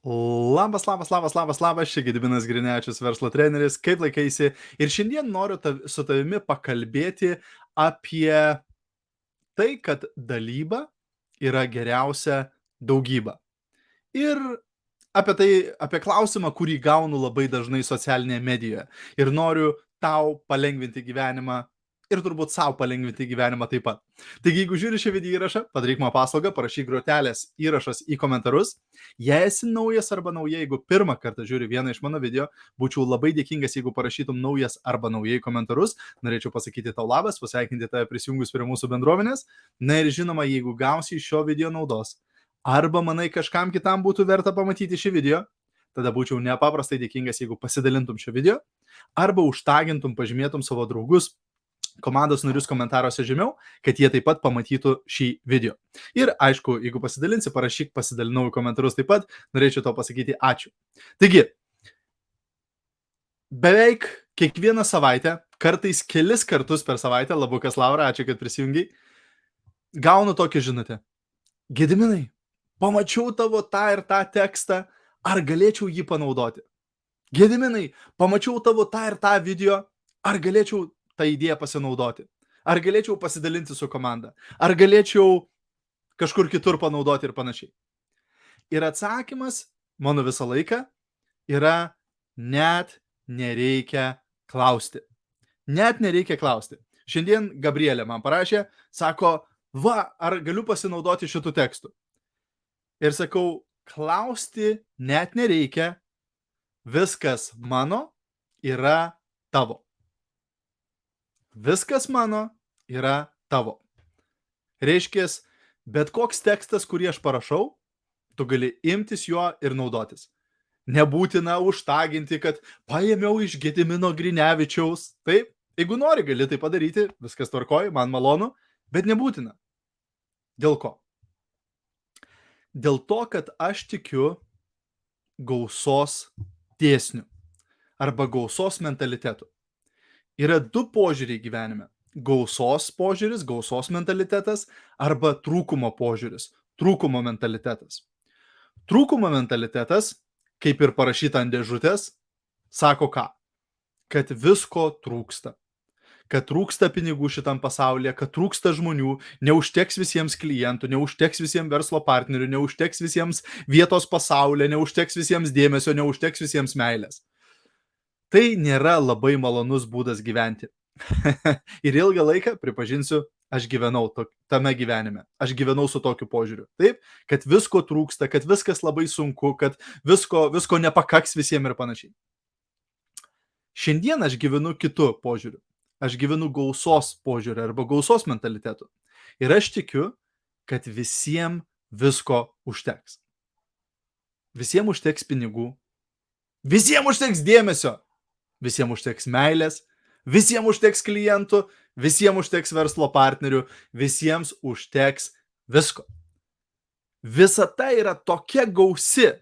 Labas, čia Gediminas Grinevičius, verslo treneris, kaip laikaisi. Ir šiandien noriu su tavimi pakalbėti apie tai, kad dalyba yra geriausia daugyba. Ir apie klausimą, kurį gaunu labai dažnai socialinėje medijoje. Ir noriu tau palengvinti gyvenimą ir turbūt savo palengvinti gyvenimą taip pat. Taigi, jeigu žiūri šį video įrašą, padaryk man paslaugą, parašyk grotelės įrašas į komentarus. Jei esi naujas arba nauja, jeigu pirmą kartą žiūri vieną iš mano video, būčiau labai dėkingas, jeigu parašytum naujas arba naujai komentarus. Norėčiau pasakyti tau labas, pasveikinti tave prisijungus prie mūsų bendruomenės. Na ir žinoma, jeigu gausi iš šio video naudos, arba manai kažkam kitam būtų verta pamatyti šį video, tada būčiau nepaprastai dėkingas, jeigu pasidalintum šio video, arba užtagintum, pažymėtum savo draugus, komandos narius komentaruose žemiau, kad jie taip pat pamatytų šį video. Ir aišku, jeigu pasidalinsi, parašyk pasidalinau į komentarus taip pat, norėčiau tau pasakyti ačiū. Taigi, beveik kiekvieną savaitę, kartais kelis kartus per savaitę, labukas Laura, ačiū, kad prisijungiai, gaunu tokią žinutę. Gediminai, pamačiau tavo tą ir tą tekstą, ar galėčiau jį panaudoti? Gediminai, pamačiau tavo tą ir tą video, ar galėčiau tą idėją pasinaudoti? Ar galėčiau pasidalinti su komanda? Ar galėčiau kažkur kitur panaudoti ir panašiai? Ir atsakymas mano visą laiką yra net nereikia klausti. Net nereikia klausti. Šiandien Gabrielė man parašė, sako, ar galiu pasinaudoti šitų tekstų? Ir sakau, klausti net nereikia, viskas mano yra tavo. Viskas mano yra tavo. Reiškės, bet koks tekstas, kurį aš parašau, tu gali imtis jo ir naudotis. Nebūtina užtaginti, kad paėmiau iš Gedimino Grinevičiaus. Taip, jeigu nori, gali tai padaryti, viskas tvarkoj, man malonu, bet nebūtina. Dėl ko? Dėl to, kad aš tikiu gausos dėsniu arba gausos mentalitetu. Yra du požiūriai gyvenime. Gausos požiūris, gausos mentalitetas arba trūkumo požiūris, trūkumo mentalitetas. Trūkumo mentalitetas, kaip ir parašyta ant dėžutės, sako ką? Kad visko trūksta. Kad trūksta pinigų šitam pasaulyje, kad trūksta žmonių, neužteks visiems klientų, neužteks visiems verslo partnerių, neužteks visiems vietos pasaulyje, neužteks visiems dėmesio, neužteks visiems meilės. Tai nėra labai malonus būdas gyventi. Ir ilgą laiką, pripažinsiu, aš gyvenau tame gyvenime. Aš gyvenau su tokiu požiūriu. Taip, kad visko trūksta, kad viskas labai sunku, kad visko nepakaks visiems ir panašiai. Šiandien aš gyvenu kitu požiūriu. Aš gyvenu gausos požiūriu arba gausos mentalitetu. Ir aš tikiu, kad visiems visko užteks. Visiems užteks pinigų. Visiems užteks dėmesio. Visiems užteks meilės, visiems užteks klientų, visiems užteks verslo partnerių, visiems užteks visko. Visa tai yra tokia gausi.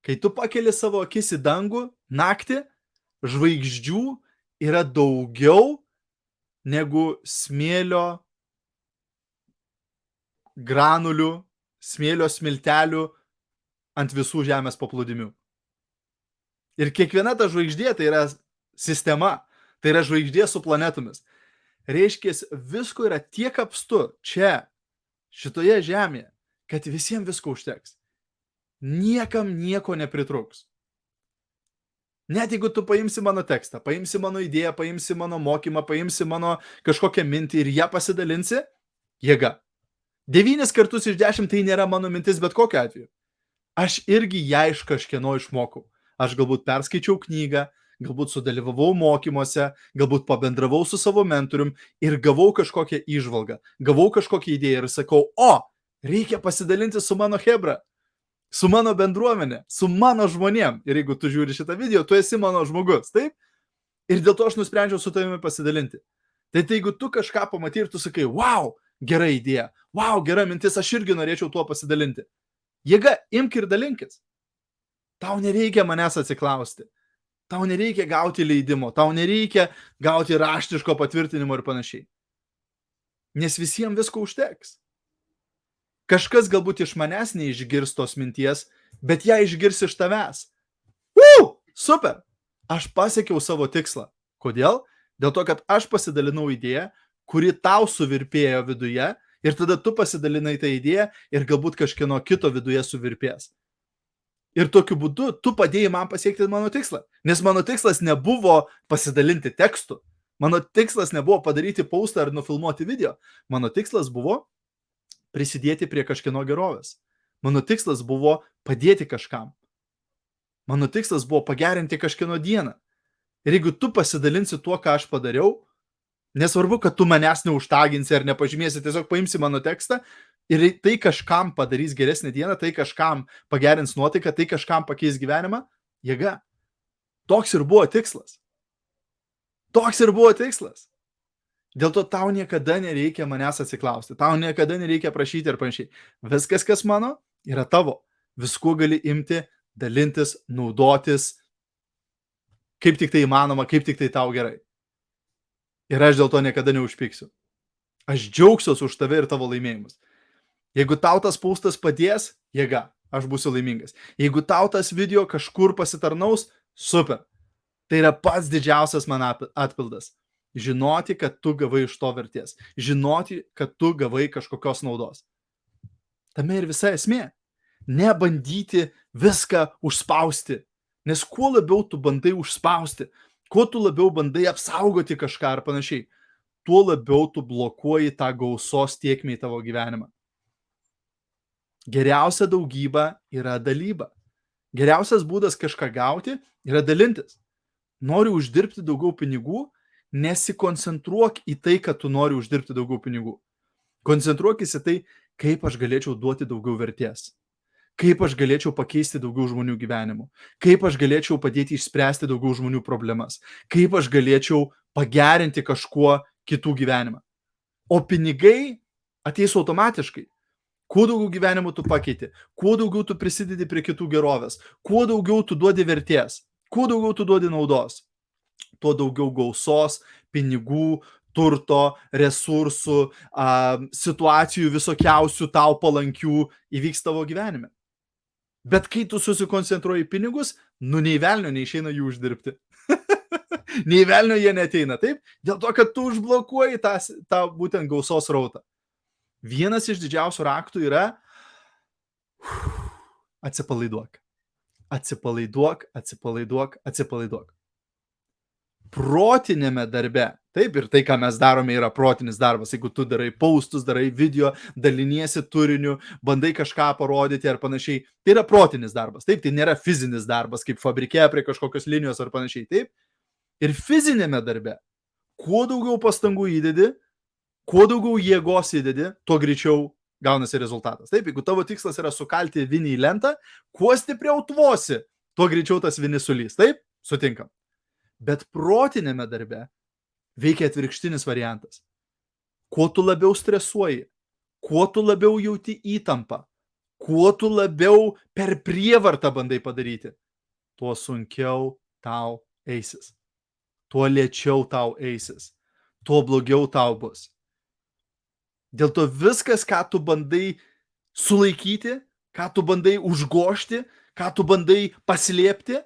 Kai tu pakeli savo akis į dangų, naktį, žvaigždžių yra daugiau negu smėlio granulių, smėlio smiltelių ant visų žemės paplūdimių. Ir kiekviena ta žvaigždė tai yra sistema, tai yra žvaigždė su planetomis. Reiškės, visko yra tiek apstu čia, šitoje žemėje, kad visiems visko užteks. Niekam nieko nepritruks. Net jeigu tu paimsi mano tekstą, paimsi mano idėją, paimsi mano mokymą, paimsi mano kažkokią mintį ir ją pasidalinsi, jėga. 9 kartus iš 10 tai nėra mano mintis bet kokiu atveju. Aš irgi ją iš kažkieno išmokau. Aš galbūt perskaičiau knygą, galbūt sudalyvavau mokymuose, galbūt pabendravau su savo mentorium ir gavau kažkokią įžvalgą, gavau kažkokią idėją ir sakau, reikia pasidalinti su mano chebra, su mano bendruomenė, su mano žmonėm. Ir jeigu tu žiūri šitą video, tu esi mano žmogus, taip? Ir dėl to aš nusprendžiau su tavimi pasidalinti. Tai jeigu tu kažką pamatai ir tu sakai, wow, gera idėja, wow, gera mintis, aš irgi norėčiau tuo pasidalinti. Jėga, imk ir dalinkis. Tau nereikia manęs atsiklausti. Tau nereikia gauti leidimo, tau nereikia gauti raštiško patvirtinimo ir panašiai. Nes visiems visko užteks. Kažkas galbūt iš manęs neišgirs tos minties bet ją išgirs iš tavęs. Super! Aš pasiekiau savo tikslą. Kodėl? Dėl to, kad aš pasidalinau idėją, kuri tau suvirpėjo viduje, ir tada tu pasidalinai tą idėją ir galbūt kažkieno kito viduje suvirpės. Ir tokiu būdu tu padėjai man pasiekti mano tikslą. Nes mano tikslas nebuvo pasidalinti tekstu. Mano tikslas nebuvo padaryti postą ar nufilmuoti video. Mano tikslas buvo prisidėti prie kažkieno gerovės. Mano tikslas buvo padėti kažkam. Mano tikslas buvo pagerinti kažkieno dieną. Ir jeigu tu pasidalinsi tuo, ką aš padariau, nesvarbu, kad tu manęs neužtaginsi ar nepažymėsi, tiesiog paimsi mano tekstą ir tai kažkam padarys geresnę dieną, tai kažkam pagerins nuotaiką, tai kažkam pakeis gyvenimą, jėga. Toks ir buvo tikslas. Toks ir buvo tikslas. Dėl to tau niekada nereikia manęs atsiklausti, tau niekada nereikia prašyti ir panašiai. Viskas, kas mano, yra tavo. Viskuo gali imti, dalintis, naudotis, kaip tik tai įmanoma, kaip tik tai tau gerai. Ir aš dėl to niekada neužpyksiu. Aš džiaugsiuos už tave ir tavo laimėjimus. Jeigu tau tas postas padės, jėga, aš būsiu laimingas. Jeigu tau tas video kažkur pasitarnaus, super. Tai yra pats didžiausias man atpildas. Žinoti, kad tu gavai iš to vertės. Žinoti, kad tu gavai kažkokios naudos. Tame ir visa esmė. Nebandyti viską užspausti. Nes kuo labiau tu bandai užspausti, kuo tu labiau bandai apsaugoti kažką ar panašiai, tuo labiau tu blokuoji tą gausos tiekmę į tavo gyvenimą. Geriausia daugyba yra dalyba. Geriausias būdas kažką gauti yra dalintis. Nori uždirbti daugiau pinigų, nesikoncentruok į tai, kad tu nori uždirbti daugiau pinigų. Koncentruokis į tai, kaip aš galėčiau duoti daugiau vertės. Kaip aš galėčiau pakeisti daugiau žmonių gyvenimų. Kaip aš galėčiau padėti išspręsti daugiau žmonių problemas. Kaip aš galėčiau pagerinti kažkuo kitų gyvenimą. O pinigai ateis automatiškai. Kuo daugiau gyvenimų tu pakeiti, kuo daugiau tu prisidedi prie kitų gerovės, kuo daugiau tu duodi vertės, kuo daugiau tu duodi naudos, tuo daugiau gausos, pinigų, turto, resursų, situacijų visokiausių tau palankių įvyks tavo gyvenime. Bet kai tu susikoncentruoji į pinigus, nei velnio neišeina jų uždirbti. Nei velnio jie neteina, taip? Dėl to, kad tu užblokuoji tą būtent gausos rautą. Vienas iš didžiausių raktų yra atsipalaiduok. Atsipalaiduok, atsipalaiduok, atsipalaiduok. Protinėme darbe, taip, ir tai, ką mes darome, yra protinis darbas. Jeigu tu darai postus, darai video, daliniesi turiniu, bandai kažką parodyti ar panašiai, tai yra protinis darbas. Taip, tai nėra fizinis darbas, kaip fabrike prie kažkokios linijos ar panašiai. Taip. Ir fizinėme darbe, kuo daugiau pastangų įdedi, kuo daugiau jėgos įdedi, tuo greičiau gaunasi rezultatas. Taip, jeigu tavo tikslas yra sukalti vinį į lentą, kuo stipriau tvosi, tuo greičiau tas vinis sulys. Taip, sutinkam. Bet protinėme darbe veikia atvirkštinis variantas. Kuo tu labiau stresuoji, kuo tu labiau jauti įtampą, kuo tu labiau per prievartą bandai padaryti, tuo sunkiau tau eisis. Tuo lėčiau tau eisis. Tuo blogiau tau bus. Dėl to viskas, ką tu bandai sulaikyti, ką tu bandai užgožti, ką tu bandai paslėpti,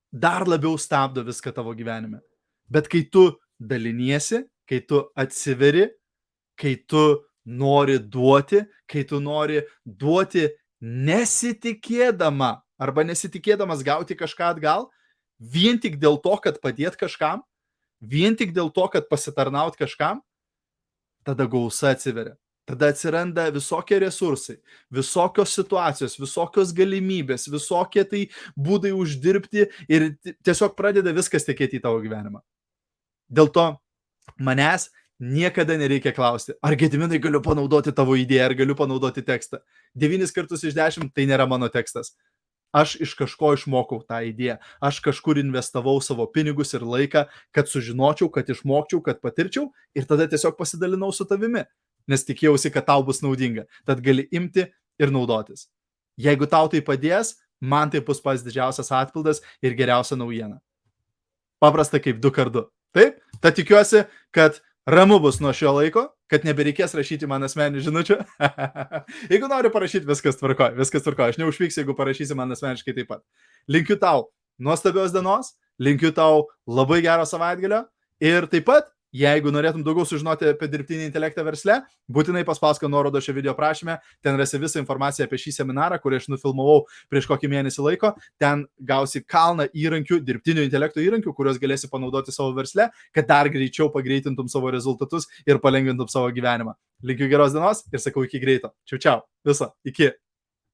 dar labiau stabdo viską tavo gyvenime. Bet kai tu daliniesi, kai tu atsiveri, kai tu nori duoti, nesitikėdama arba nesitikėdamas gauti kažką atgal, vien tik dėl to, kad padėt kažkam, vien tik dėl to, kad pasitarnaut kažkam, tada gausa atsiveria. Tada atsiranda visokie resursai, visokios situacijos, visokios galimybės, visokie tai būdai uždirbti ir tiesiog pradeda viskas tekėti į tavo gyvenimą. Dėl to manęs niekada nereikia klausti, ar Gediminai galiu panaudoti tavo idėją, ar galiu panaudoti tekstą. 9 kartus iš 10 tai nėra mano tekstas. Aš iš kažko išmokau tą idėją. Aš kažkur investavau savo pinigus ir laiką, kad sužinočiau, kad išmokčiau, kad patirčiau ir tada tiesiog pasidalinau su tavimi. Nes tikėjausi, kad tau bus naudinga. Tad gali imti ir naudotis. Jeigu tau tai padės, man tai bus pats didžiausias atpildas ir geriausia naujiena. Paprasta kaip 2x2. Taip? Tad tikiuosi, kad ramu bus nuo šio laiko. kad nebereikės rašyti man asmeninių žinučių. Jeigu nori parašyti, viskas tvarkoja. Aš neužvyksiu, jeigu parašysi man asmeniškai taip pat. Linkiu tau nuostabios dienos, linkiu tau labai gero savaitgalio ir taip pat, jeigu norėtum daugiau sužinoti apie dirbtinį intelektą versle, būtinai paspausk nuorodą šio video prašyme, ten rasi visą informaciją apie šį seminarą, kurį aš nufilmavau prieš kokį mėnesį laiko, ten gausi kalną įrankių, dirbtinio intelekto įrankių, kuriuos galėsi panaudoti savo versle, kad dar greičiau pagreitintum savo rezultatus ir palengvintum savo gyvenimą. Linkiu geros dienos ir sakau iki greito. Čiau, čiau. Viso, iki.